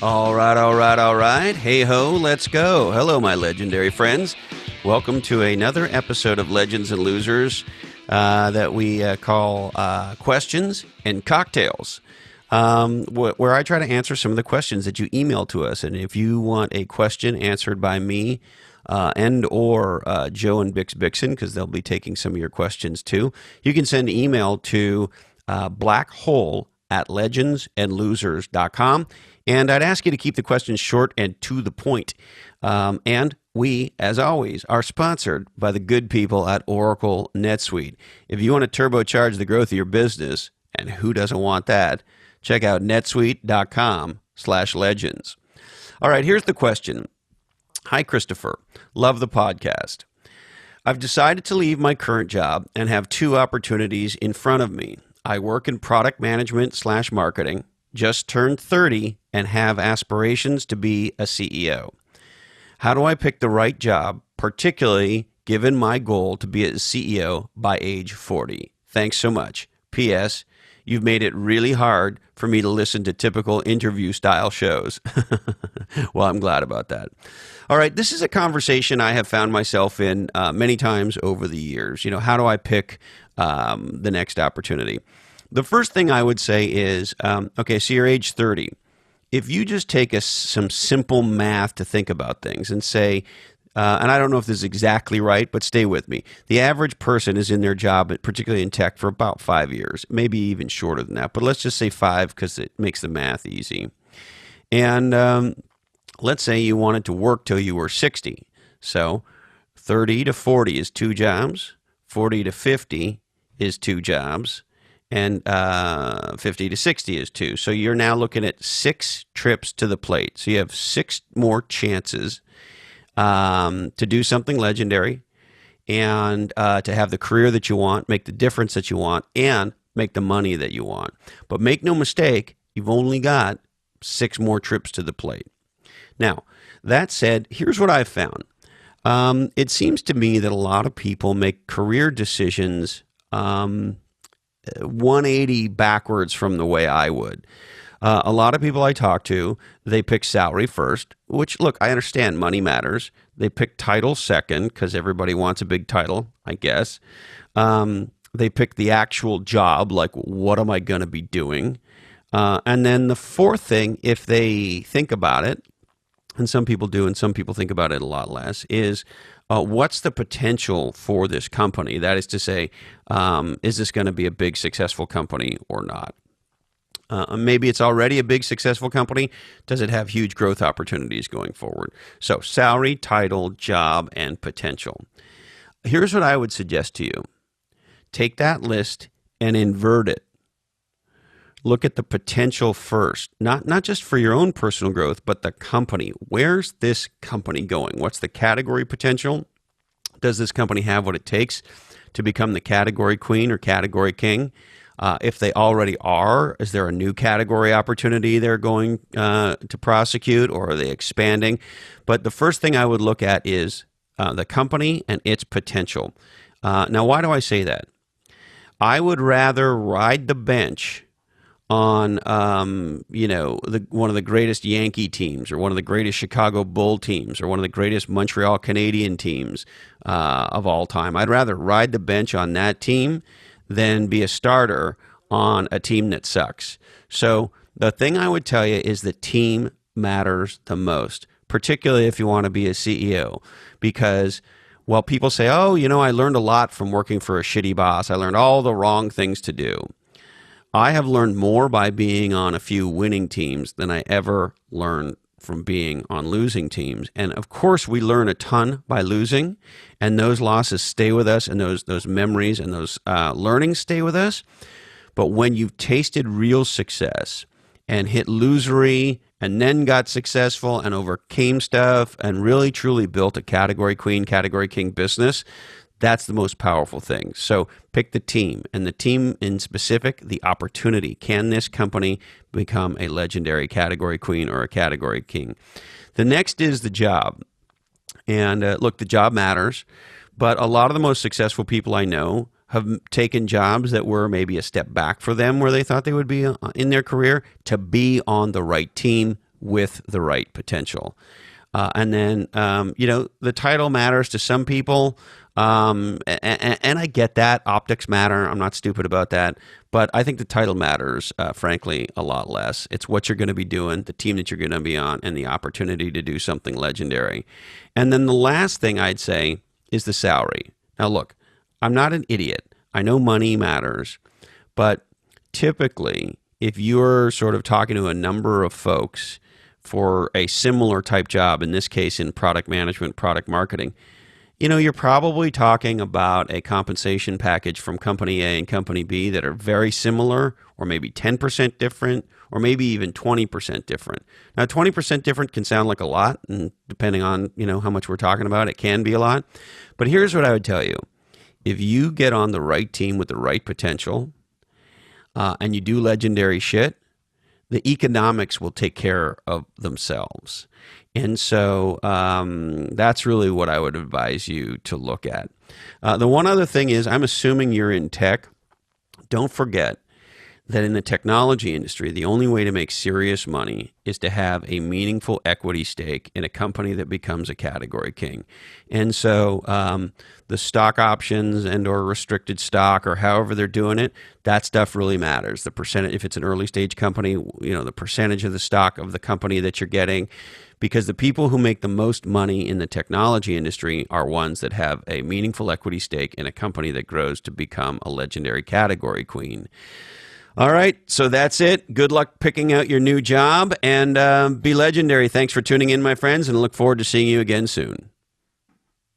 All right, all right, all right. Hey ho, let's go. Hello, my legendary friends. Welcome to another episode of Legends and Losers that we call Questions and Cocktails, where I try to answer some of the questions that you email to us. And if you want a question answered by me and or Joe and Bix Bixen, because they'll be taking some of your questions too, you can send email to blackhole@legendsandlosers.com. And I'd ask you to keep the questions short and to the point. And we, as always, are sponsored by the good people at Oracle NetSuite. If you want to turbocharge the growth of your business, and who doesn't want that, check out netsuite.com/legends. All right, here's the question. Hi, Christopher. Love the podcast. I've decided to leave my current job and have two opportunities in front of me. I work in product management/marketing, just turned 30, and have aspirations to be a CEO. How do I pick the right job, particularly given my goal to be a CEO by age 40? Thanks so much. P.S. You've made it really hard for me to listen to typical interview-style shows. Well, I'm glad about that. All right, this is a conversation I have found myself in many times over the years. You know, how do I pick the next opportunity? The first thing I would say is, okay, so you're age 30. If you just take some simple math to think about things and say, and I don't know if this is exactly right, but stay with me. The average person is in their job, particularly in tech, for about 5 years, maybe even shorter than that. But let's just say 5 because it makes the math easy. And let's say you wanted to work till you were 60. So 30 to 40 is 2 jobs. 40 to 50 is 2 jobs. And 50 to 60 is 2. So you're now looking at 6 trips to the plate. So you have 6 more chances to do something legendary and to have the career that you want, make the difference that you want, and make the money that you want. But make no mistake, you've only got 6 more trips to the plate. Now, that said, here's what I've found. It seems to me that a lot of people make career decisions 180 backwards from the way I would. A lot of people I talk to, they pick salary first, which, look, I understand money matters. They pick title second because everybody wants a big title, I guess. They pick the actual job, like what am I going to be doing? And then the fourth thing, if they think about it, and some people do and some people think about it a lot less, is what's the potential for this company? That is to say, is this going to be a big, successful company or not? Maybe it's already a big, successful company. Does it have huge growth opportunities going forward? So salary, title, job, and potential. Here's what I would suggest to you. Take that list and invert it. Look at the potential first, not just for your own personal growth, but the company. Where's this company going? What's the category potential? Does this company have what it takes to become the category queen or category king? If they already are, is there a new category opportunity they're going to prosecute, or are they expanding? But the first thing I would look at is the company and its potential. Now, why do I say that? I would rather ride the bench on, one of the greatest Yankee teams, or one of the greatest Chicago Bull teams, or one of the greatest Montreal Canadian teams of all time. I'd rather ride the bench on that team than be a starter on a team that sucks. So the thing I would tell you is the team matters the most, particularly if you want to be a CEO, because while people say, oh, I learned a lot from working for a shitty boss, I learned all the wrong things to do. I have learned more by being on a few winning teams than I ever learned from being on losing teams. And of course, we learn a ton by losing, and those losses stay with us, and those memories and those learnings stay with us. But when you've tasted real success and hit losery and then got successful and overcame stuff and really truly built a category queen, category king business, that's the most powerful thing. So pick the team, and the team in specific, the opportunity. Can this company become a legendary category queen or a category king? The next is the job. And look, the job matters, but a lot of the most successful people I know have taken jobs that were maybe a step back for them where they thought they would be in their career to be on the right team with the right potential. And then, the title matters to some people. And I get that. Optics matter. I'm not stupid about that. But I think the title matters, frankly, a lot less. It's what you're going to be doing, the team that you're going to be on, and the opportunity to do something legendary. And then the last thing I'd say is the salary. Now, look, I'm not an idiot. I know money matters. But typically, if you're sort of talking to a number of folks for a similar type job, in this case in product management, product marketing, you're probably talking about a compensation package from company A and company B that are very similar, or maybe 10% different, or maybe even 20% different. Now, 20% different can sound like a lot, and depending on, how much we're talking about, it can be a lot. But here's what I would tell you. If you get on the right team with the right potential, and you do legendary shit, the economics will take care of themselves. And so that's really what I would advise you to look at. The one other thing is, I'm assuming you're in tech. Don't forget that in the technology industry, the only way to make serious money is to have a meaningful equity stake in a company that becomes a category king. And so the stock options and or restricted stock, or however they're doing it, that stuff really matters. The percentage, if it's an early stage company, the percentage of the stock of the company that you're getting, because the people who make the most money in the technology industry are ones that have a meaningful equity stake in a company that grows to become a legendary category queen. All right, so that's it. Good luck picking out your new job, and be legendary. Thanks for tuning in, my friends, and look forward to seeing you again soon.